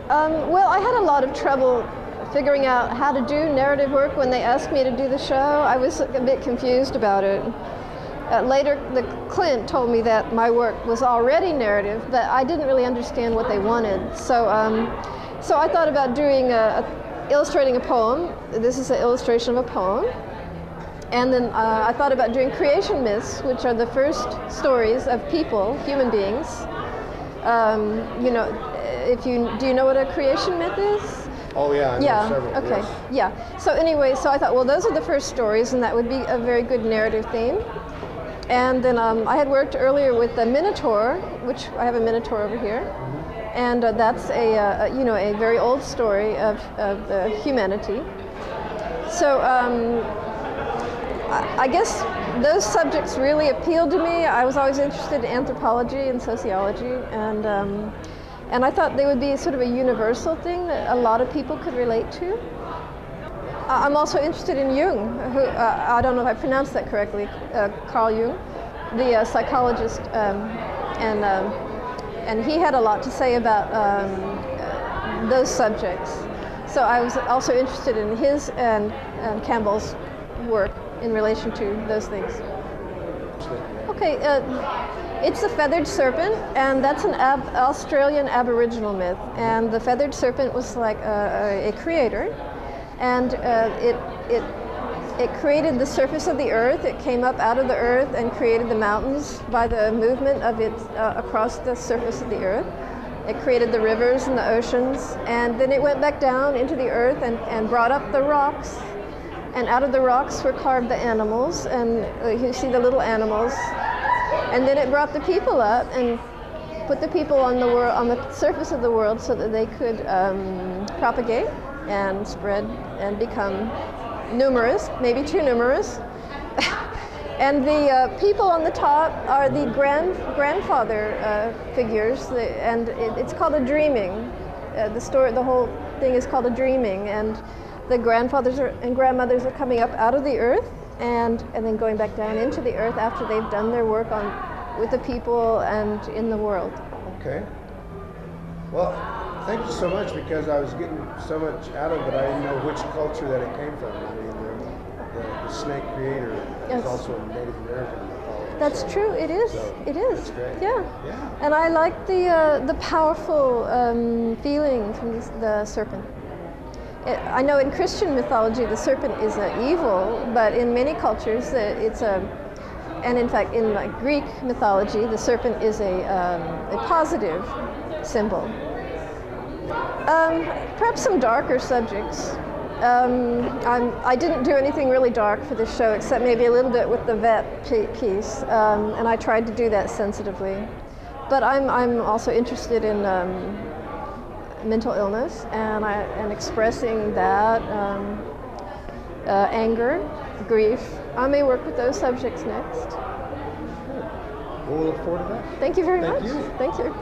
Well, I had a lot of trouble figuring out how to do narrative work when they asked me to do the show. I was a bit confused about it. Later, Clint told me that my work was already narrative, but I didn't really understand what they wanted. So I thought about doing illustrating a poem. This is an illustration of a poem. And then I thought about doing creation myths, which are the first stories of people, human beings. You know, do you know what a creation myth is? Oh yeah, I know several. Okay, yes. yeah. So anyway, so I thought, well, those are the first stories, and that would be a very good narrative theme. And then I had worked earlier with the Minotaur, which I have a Minotaur over here, and that's a very old story of humanity. So I guess those subjects really appealed to me. I was always interested in anthropology and sociology, and I thought they would be sort of a universal thing that a lot of people could relate to. I'm also interested in Jung, who, I don't know if I pronounced that correctly, Carl Jung, the psychologist, and he had a lot to say about those subjects. So I was also interested in his and Campbell's work in relation to those things. Okay, it's the feathered serpent, and that's an Australian Aboriginal myth. And the feathered serpent was like a creator, and it created the surface of the earth. It came up out of the earth and created the mountains by the movement of it across the surface of the earth. It created the rivers and the oceans, and then it went back down into the earth and brought up the rocks. And out of the rocks were carved the animals, and you see the little animals. And then it brought the people up and put the people on the surface of the world so that they could propagate and spread and become numerous, maybe too numerous. And the people on the top are the grandfather figures, and it's called a dreaming. The whole thing is called a dreaming, and the grandfathers and grandmothers are coming up out of the earth and then going back down into the earth after they've done their work with the people and in the world. Okay. Well, thank you so much, because I was getting so much out of it. I didn't know which culture that it came from. I mean, the snake creator is also a Native American mythology. That's true. It is. It is. That's great. Yeah. And I like the powerful feeling from the serpent. I know in Christian mythology the serpent is evil, but in many cultures it's and in fact in Greek mythology the serpent is a positive symbol. Perhaps some darker subjects. I didn't do anything really dark for this show except maybe a little bit with the vet piece, and I tried to do that sensitively. But I'm also interested in mental illness and expressing that, anger, grief. I may work with those subjects next. We'll look forward to that. Thank you very much. Thank you. Thank you.